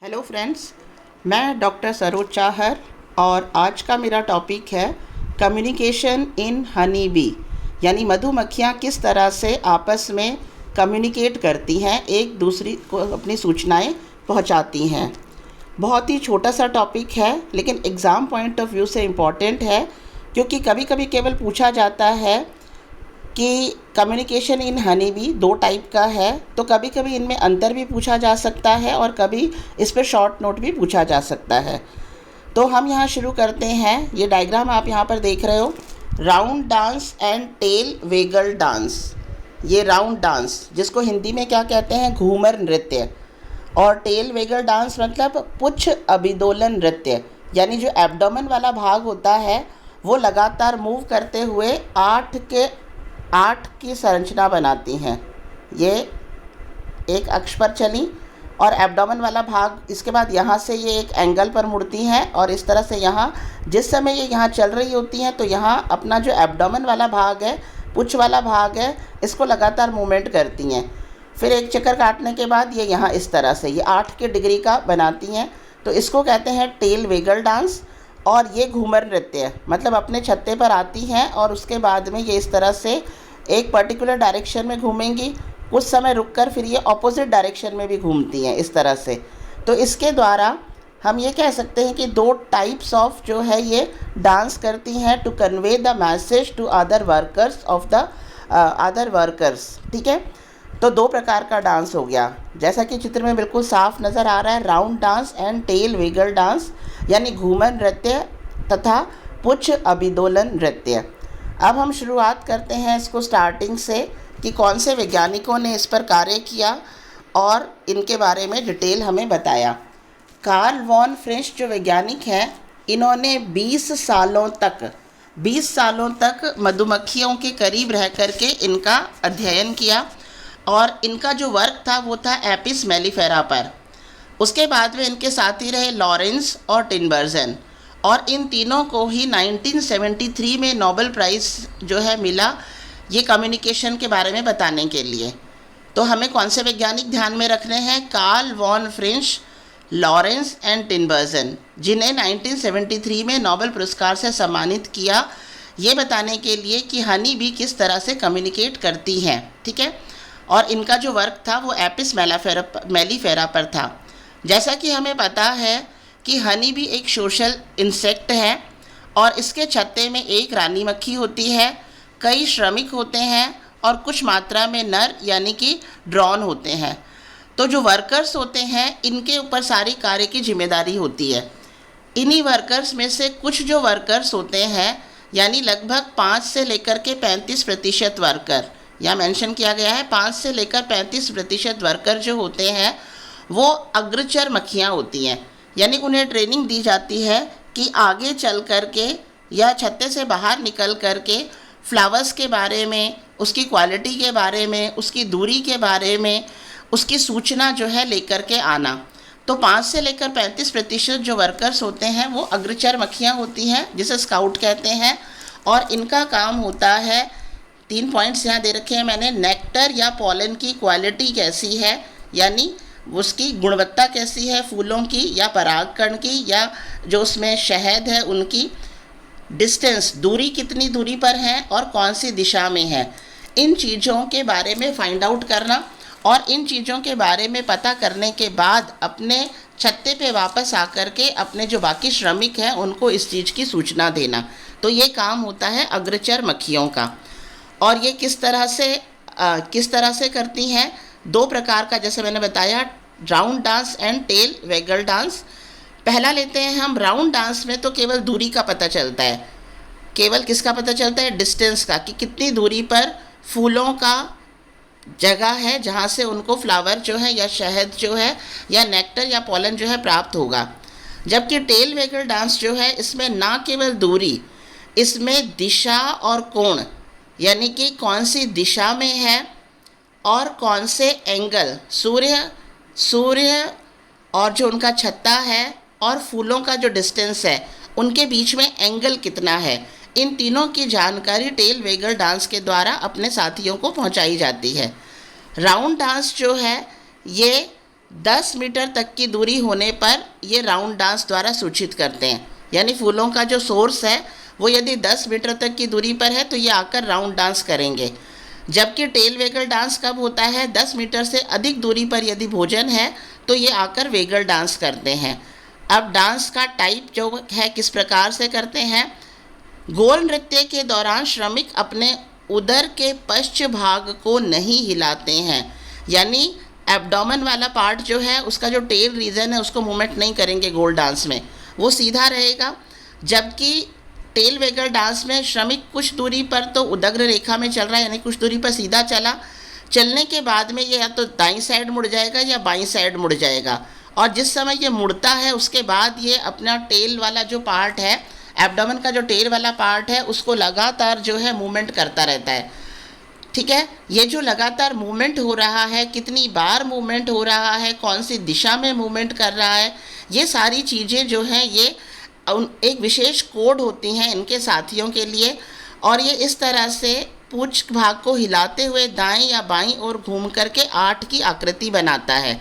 Hello friends, मैं doctor Saroj Chahar और आज का मेरा टॉपिक है कम्युनिकेशन इन हनी बी, यानी मधुमक्खियाँ किस तरह से आपस में कम्युनिकेट करती हैं, एक दूसरी को अपनी सूचनाएं पहुंचाती हैं। बहुत ही छोटा सा टॉपिक है लेकिन एग्ज़ाम पॉइंट ऑफ व्यू से इम्पॉर्टेंट है, क्योंकि कभी कभी केवल पूछा जाता है कि कम्युनिकेशन इन हनी बी दो टाइप का है, तो कभी कभी इनमें अंतर भी पूछा जा सकता है और कभी इस पर शॉर्ट नोट भी पूछा जा सकता है। तो हम यहाँ शुरू करते हैं। ये डायग्राम आप यहाँ पर देख रहे हो, round dance and tail waggle dance. ये राउंड डांस, जिसको हिंदी में क्या कहते हैं, घूमर नृत्य, और टेल वेगल डांस मतलब पुच्छ अभिदोलन नृत्य, यानी जो एब्डोमेन वाला भाग होता है वो लगातार मूव करते हुए आठ की संरचना बनाती हैं। ये एक अक्ष पर चली और एब्डोमेन वाला भाग, इसके बाद यहाँ से ये एक एंगल पर मुड़ती हैं और इस तरह से यहाँ जिस समय ये यहाँ चल रही होती हैं तो यहाँ अपना जो एब्डोमेन वाला भाग है, पुच्छ वाला भाग है, इसको लगातार मूवमेंट करती हैं। फिर एक चक्कर काटने के बाद ये यहाँ इस तरह से ये 8 के डिग्री का बनाती हैं, तो इसको कहते हैं टेल वेगल डांस। और ये घूमर नृत्य मतलब अपने छत्ते पर आती हैं और उसके बाद में ये इस तरह से एक पर्टिकुलर डायरेक्शन में घूमेंगी, कुछ समय रुककर फिर ये ऑपोजिट डायरेक्शन में भी घूमती हैं इस तरह से। तो इसके द्वारा हम ये कह सकते हैं कि दो टाइप्स ऑफ जो है ये डांस करती हैं to convey the message to other workers of the other workers. ठीक है, तो दो प्रकार का डांस हो गया, जैसा कि चित्र में बिल्कुल साफ नज़र आ रहा है, round dance and tail waggle dance, यानी घूमर नृत्य तथा पुच्छ अभिदोलन नृत्य। अब हम शुरुआत करते हैं इसको स्टार्टिंग से कि कौन से वैज्ञानिकों ने इस पर कार्य किया और इनके बारे में डिटेल हमें बताया। कार्ल वॉन फ्रेंच जो वैज्ञानिक हैं, इन्होंने 20 सालों तक मधुमक्खियों के करीब रह करके इनका अध्ययन किया और इनका जो वर्क था वो था एपिस मेलिफेरा पर। उसके बाद में इनके साथी रहे लॉरेंस और टिनबर्जन, और इन तीनों को ही 1973 में नोबेल प्राइज़ जो है मिला ये कम्युनिकेशन के बारे में बताने के लिए। तो हमें कौन से वैज्ञानिक ध्यान में रखने हैं, Karl von Frisch, Lorenz and Tinbergen, जिन्हें 1973 में नोबेल पुरस्कार से सम्मानित किया, ये बताने के लिए कि हनी बी किस तरह से कम्युनिकेट करती हैं। ठीक है, और इनका जो वर्क था वो एपिस मेलिफेरा पर था। जैसा कि हमें पता है कि हनी भी एक सोशल इंसेक्ट है और इसके छत्ते में एक रानी मक्खी होती है, कई श्रमिक होते हैं और कुछ मात्रा में नर यानी कि ड्रोन होते हैं। तो जो वर्कर्स होते हैं इनके ऊपर सारी कार्य की जिम्मेदारी होती है। इन्हीं वर्कर्स में से कुछ जो वर्कर्स होते हैं, यानी लगभग 5 से लेकर के 35% वर्कर, यहाँ मेंशन किया गया है 5 से लेकर 35% वर्कर जो होते हैं वो अग्रचर मक्खियाँ होती हैं, यानी उन्हें ट्रेनिंग दी जाती है कि आगे चल कर के या छत्ते से बाहर निकल कर के फ्लावर्स के बारे में, उसकी क्वालिटी के बारे में, उसकी दूरी के बारे में, उसकी सूचना जो है लेकर के आना। तो 5 से लेकर 35% जो वर्कर्स होते हैं वो अग्रचर मक्खियाँ होती हैं, जिसे स्काउट कहते हैं, और इनका काम होता है, 3 पॉइंट्स यहाँ दे रखे हैं मैंने, नेक्टर या पॉलन की क्वालिटी कैसी है, यानी उसकी गुणवत्ता कैसी है, फूलों की या परागकण की या जो उसमें शहद है उनकी, डिस्टेंस, दूरी कितनी दूरी पर है और कौन सी दिशा में है, इन चीज़ों के बारे में फाइंड आउट करना और इन चीज़ों के बारे में पता करने के बाद अपने छत्ते पे वापस आकर के अपने जो बाकी श्रमिक हैं उनको इस चीज़ की सूचना देना। तो ये काम होता है अग्रचर मक्खियों का। और ये किस तरह से करती हैं, दो प्रकार का, जैसे मैंने बताया, round dance and tail waggle dance. पहला लेते हैं हम। राउंड डांस में तो केवल दूरी का पता चलता है, केवल किसका पता चलता है, डिस्टेंस का, कि कितनी दूरी पर फूलों का जगह है जहाँ से उनको फ्लावर जो है या शहद जो है या नेक्टर या पॉलन जो है प्राप्त होगा। जबकि टेल वेगल डांस जो है इसमें ना केवल दूरी, इसमें दिशा और कोण, यानी कि कौन सी दिशा में है और कौन से एंगल, सूर्य और जो उनका छत्ता है और फूलों का जो डिस्टेंस है उनके बीच में एंगल कितना है, इन तीनों की जानकारी टेल वेगल डांस के द्वारा अपने साथियों को पहुंचाई जाती है। राउंड डांस जो है ये 10 मीटर तक की दूरी होने पर ये राउंड डांस द्वारा सूचित करते हैं। यानी फूलों का जो सोर्स है वो यदि 10 मीटर तक की दूरी पर है तो ये आकर राउंड डांस करेंगे। जबकि टेल वेगल डांस कब होता है, 10 मीटर से अधिक दूरी पर यदि भोजन है तो ये आकर वेगल डांस करते हैं। अब डांस का टाइप जो है किस प्रकार से करते हैं। गोल नृत्य के दौरान श्रमिक अपने उदर के पश्च भाग को नहीं हिलाते हैं, यानी एब्डोमेन वाला पार्ट जो है उसका जो टेल रीजन है उसको मूवमेंट नहीं करेंगे गोल डांस में, वो सीधा रहेगा। जबकि टेल वेगल डांस में श्रमिक कुछ दूरी पर तो उदग्र रेखा में चल रहा है, यानी कुछ दूरी पर सीधा चला, चलने के बाद में ये या तो दाईं साइड मुड़ जाएगा या बाईं साइड मुड़ जाएगा। और जिस समय ये मुड़ता है उसके बाद ये अपना टेल वाला जो पार्ट है, एब्डोमेन का जो टेल वाला पार्ट है, उसको लगातार जो है मूवमेंट करता रहता है। ठीक है, ये जो लगातार मूवमेंट हो रहा है, कितनी बार मूवमेंट हो रहा है, कौन सी दिशा में मूवमेंट कर रहा है, ये सारी चीज़ें जो हैं ये एक विशेष कोड होती हैं इनके साथियों के लिए। और ये इस तरह से पूंछ भाग को हिलाते हुए दाएं या बाईं ओर घूम करके 8 की आकृति बनाता है।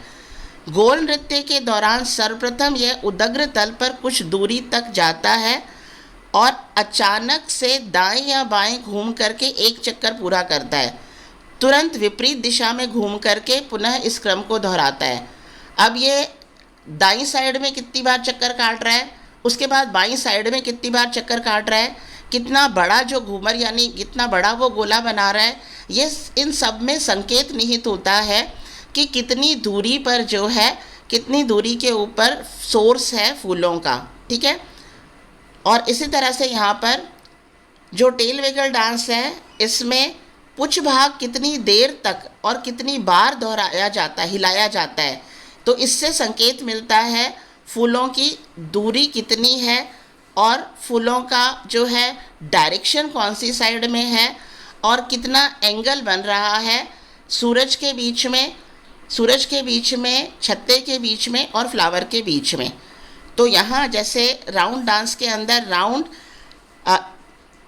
गोल नृत्य के दौरान सर्वप्रथम यह उदग्र तल पर कुछ दूरी तक जाता है और अचानक से दाएं या बाएं घूम करके एक चक्कर पूरा करता है। तुरंत विपरीत दिशा में घूम करके पुनः इस क्रम को दोहराता है। अब ये दाईं साइड में कितनी बार चक्कर काट रहा है, उसके बाद बाईं साइड में कितनी बार चक्कर काट रहा है, कितना बड़ा जो घूमर यानी कितना बड़ा वो गोला बना रहा है, ये इन सब में संकेत निहित होता है कि कितनी दूरी पर जो है, कितनी दूरी के ऊपर सोर्स है फूलों का। ठीक है, और इसी तरह से यहाँ पर जो टेल वेगल डांस है इसमें पुच्छ भाग कितनी देर तक और कितनी बार दोहराया जाता है, हिलाया जाता है, तो इससे संकेत मिलता है फूलों की दूरी कितनी है और फूलों का जो है डायरेक्शन कौन सी साइड में है और कितना एंगल बन रहा है सूरज के बीच में, छत्ते के बीच में और फ्लावर के बीच में। तो यहाँ जैसे राउंड डांस के अंदर राउंड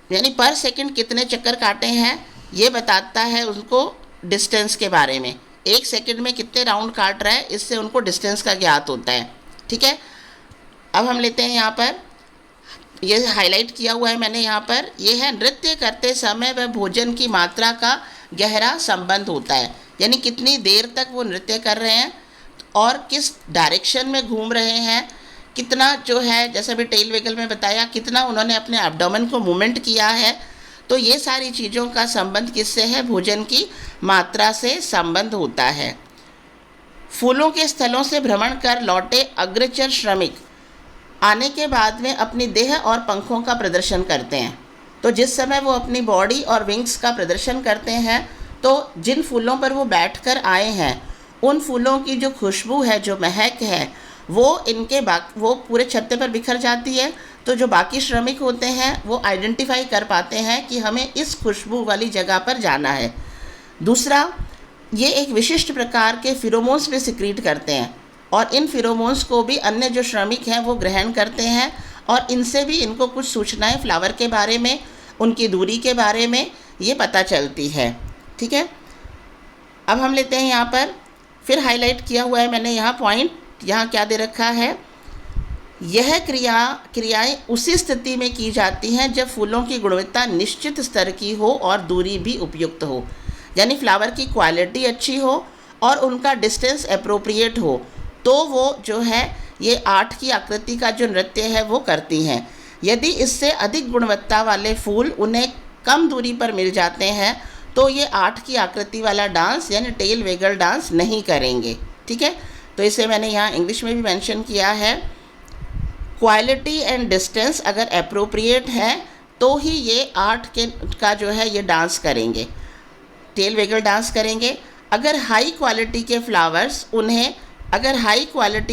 यानी पर सेकंड कितने चक्कर काटे हैं ये बताता है उनको डिस्टेंस के बारे में। 1 सेकंड में कितने राउंड काट रहा है इससे उनको डिस्टेंस का ज्ञात होता है। ठीक है, अब हम लेते हैं यहाँ पर, ये हाईलाइट किया हुआ है मैंने यहाँ पर, ये है नृत्य करते समय वह भोजन की मात्रा का गहरा संबंध होता है, यानी कितनी देर तक वो नृत्य कर रहे हैं और किस डायरेक्शन में घूम रहे हैं, कितना जो है जैसे अभी टेल वेगल में बताया कितना उन्होंने अपने एब्डोमेन को मूवमेंट किया है। तो ये सारी चीज़ों का संबंध किससे है, भोजन की मात्रा से संबंध होता है। फूलों के स्थलों से भ्रमण कर लौटे अग्रचर श्रमिक आने के बाद में अपनी देह और पंखों का प्रदर्शन करते हैं। तो जिस समय वो अपनी बॉडी और विंग्स का प्रदर्शन करते हैं तो जिन फूलों पर वो बैठकर आए हैं उन फूलों की जो खुशबू है, जो महक है, वो पूरे छत्ते पर बिखर जाती है। तो जो बाकी श्रमिक होते हैं वो आइडेंटिफाई कर पाते हैं कि हमें इस खुशबू वाली जगह पर जाना है। दूसरा, ये एक विशिष्ट प्रकार के फिरोमोन्स भी सिक्रीट करते हैं और इन फिरोमोन्स को भी अन्य जो श्रमिक हैं वो ग्रहण करते हैं और इनसे भी इनको कुछ सूचनाएं फ्लावर के बारे में, उनकी दूरी के बारे में ये पता चलती है। ठीक है, अब हम लेते हैं यहाँ पर, फिर हाईलाइट किया हुआ है मैंने यहाँ पॉइंट, यहाँ क्या दे रखा है, यह क्रियाएं उसी स्थिति में की जाती हैं जब फूलों की गुणवत्ता निश्चित स्तर की हो और दूरी भी उपयुक्त हो, यानी फ्लावर की क्वालिटी अच्छी हो और उनका डिस्टेंस एप्रोप्रिएट हो, तो वो जो है ये 8 की आकृति का जो नृत्य है वो करती हैं। यदि इससे अधिक गुणवत्ता वाले फूल उन्हें कम दूरी पर मिल जाते हैं तो ये 8 की आकृति वाला डांस यानी टेल वेगल डांस नहीं करेंगे। ठीक है, तो इसे मैंने यहाँ इंग्लिश में भी मेंशन किया है, क्वालिटी एंड डिस्टेंस अगर एप्रोप्रिएट है तो ही ये 8 का जो है ये डांस करेंगे, टेल वेगल डांस करेंगे। अगर हाई क्वालिटी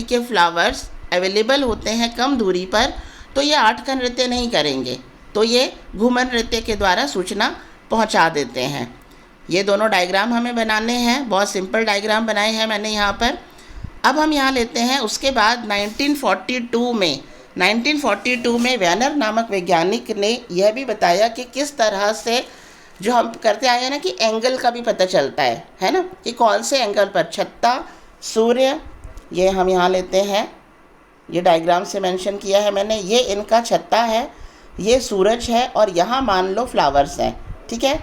के फ्लावर्स अवेलेबल होते हैं कम दूरी पर तो ये 8 का नृत्य नहीं करेंगे, तो ये घूमर नृत्य के द्वारा सूचना पहुंचा देते हैं। ये दोनों डायग्राम हमें बनाने हैं, बहुत सिंपल डायग्राम बनाए हैं मैंने यहाँ पर। अब हम यहाँ लेते हैं उसके बाद 1942 में वेनर नामक वैज्ञानिक ने यह भी बताया कि किस तरह से जो हम करते आए हैं ना कि एंगल का भी पता चलता है ना, कि कौन से एंगल पर छत्ता, सूर्य ये हम यहाँ लेते हैं, ये डायग्राम से मेंशन किया है मैंने, ये इनका छत्ता है, ये सूरज है और यहाँ मान लो फ्लावर्स हैं, ठीक है।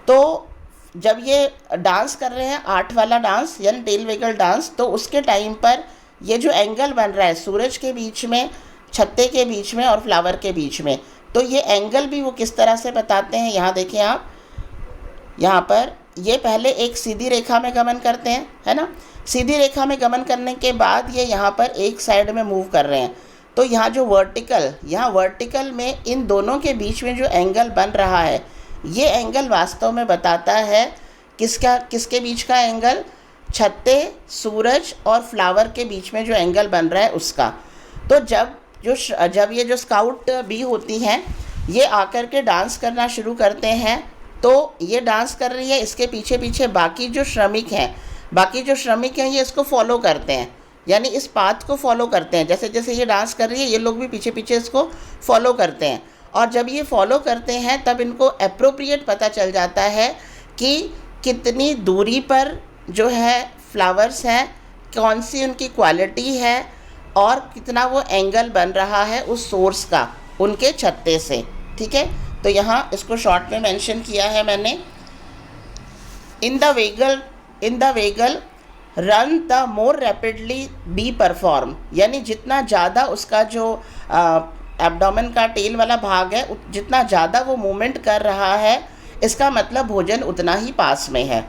तो जब ये डांस कर रहे हैं 8 वाला डांस यानी टेल वेगल डांस, तो उसके टाइम पर ये जो एंगल बन रहा है सूरज के बीच में, छत्ते के बीच में और फ्लावर के बीच में, तो ये एंगल भी वो किस तरह से बताते हैं, यहाँ देखें आप, यहाँ पर ये पहले एक सीधी रेखा में गमन करते हैं, है ना। सीधी रेखा में गमन करने के बाद ये यहाँ पर एक साइड में मूव कर रहे हैं, तो यहाँ जो वर्टिकल, यहाँ वर्टिकल में इन दोनों के बीच में जो एंगल बन रहा है, ये एंगल वास्तव में बताता है किसके बीच का एंगल, छत्ते, सूरज और फ्लावर के बीच में जो एंगल बन रहा है उसका। तो जब ये जो स्काउट बी होती हैं, ये आकर के डांस करना शुरू करते हैं, तो ये डांस कर रही है, इसके पीछे पीछे बाकी जो श्रमिक हैं ये इसको फॉलो करते हैं, यानी इस पाथ को फॉलो करते हैं। जैसे जैसे ये डांस कर रही है, ये लोग भी पीछे पीछे इसको फॉलो करते हैं, और जब ये फॉलो करते हैं तब इनको अप्रोप्रिएट पता चल जाता है कि कितनी दूरी पर जो है फ्लावर्स हैं, कौन सी उनकी क्वालिटी है और कितना वो एंगल बन रहा है उस सोर्स का, उनके छत्ते से, ठीक है। तो यहाँ इसको शॉर्ट में मेंशन किया है मैंने, in the vagal run the more rapidly be perform, यानी जितना ज़्यादा उसका जो एब्डोमेन का टेल वाला भाग है, जितना ज़्यादा वो मूवमेंट कर रहा है, इसका मतलब भोजन उतना ही पास में है,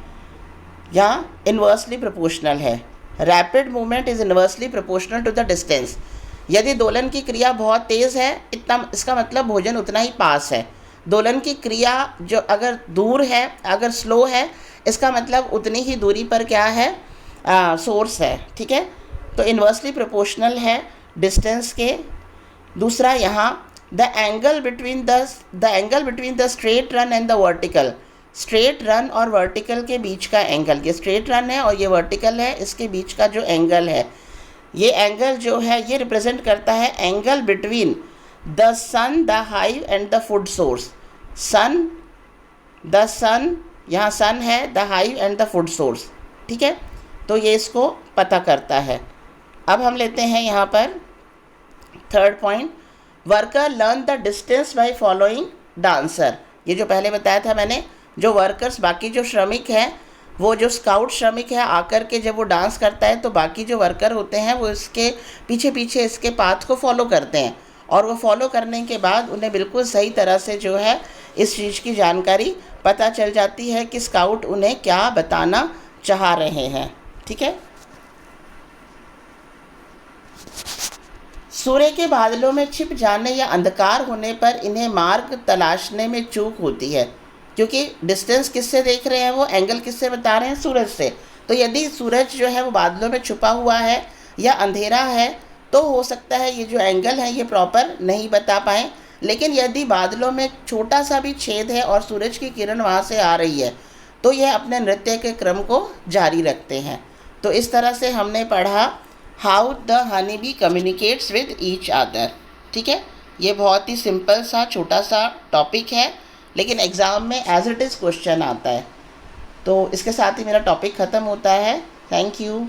या इन्वर्सली प्रोपोर्शनल है। Rapid movement is inversely proportional to the distance. यदि दोलन की क्रिया बहुत तेज़ है, इतना इसका मतलब भोजन उतना ही पास है। दोलन की क्रिया जो अगर दूर है, अगर स्लो है, इसका मतलब उतनी ही दूरी पर क्या है, सोर्स है, ठीक है। तो इन्वर्सली प्रोपोर्शनल है डिस्टेंस के। दूसरा यहाँ the angle between the straight run and the vertical, straight run और वर्टिकल के बीच का एंगल, ये स्ट्रेट रन है और ये वर्टिकल है, इसके बीच का जो एंगल है, ये एंगल जो है ये रिप्रेजेंट करता है angle between the sun, the hive and the food source. The sun, यहाँ सन है, the hive and the food source, ठीक है। तो ये इसको पता करता है। अब हम लेते हैं यहाँ पर third point, worker learn the distance by following dancer. ये जो पहले बताया था मैंने, जो वर्कर्स, बाकी जो श्रमिक हैं, वो जो स्काउट श्रमिक है आकर के जब वो डांस करता है तो बाकी जो वर्कर होते हैं वो इसके पीछे पीछे इसके पाथ को फॉलो करते हैं, और वो फॉलो करने के बाद उन्हें बिल्कुल सही तरह से जो है इस चीज़ की जानकारी पता चल जाती है कि स्काउट उन्हें क्या बताना चाह रहे हैं, ठीक है। सूर्य के बादलों में छिप जाने या अंधकार होने पर इन्हें मार्ग तलाशने में चूक होती है, क्योंकि डिस्टेंस किससे देख रहे हैं, वो एंगल किससे बता रहे हैं, सूरज से। तो यदि सूरज जो है वो बादलों में छुपा हुआ है या अंधेरा है, तो हो सकता है ये जो एंगल है ये प्रॉपर नहीं बता पाएँ। लेकिन यदि बादलों में छोटा सा भी छेद है और सूरज की किरण वहाँ से आ रही है, तो यह अपने नृत्य के क्रम को जारी रखते हैं। तो इस तरह से हमने पढ़ा how the honey bee communicates with each other, ठीक है। ये बहुत ही सिंपल सा छोटा सा टॉपिक है, लेकिन एग्ज़ाम में एज इट इज़ क्वेश्चन आता है। तो इसके साथ ही मेरा टॉपिक ख़त्म होता है। Thank you.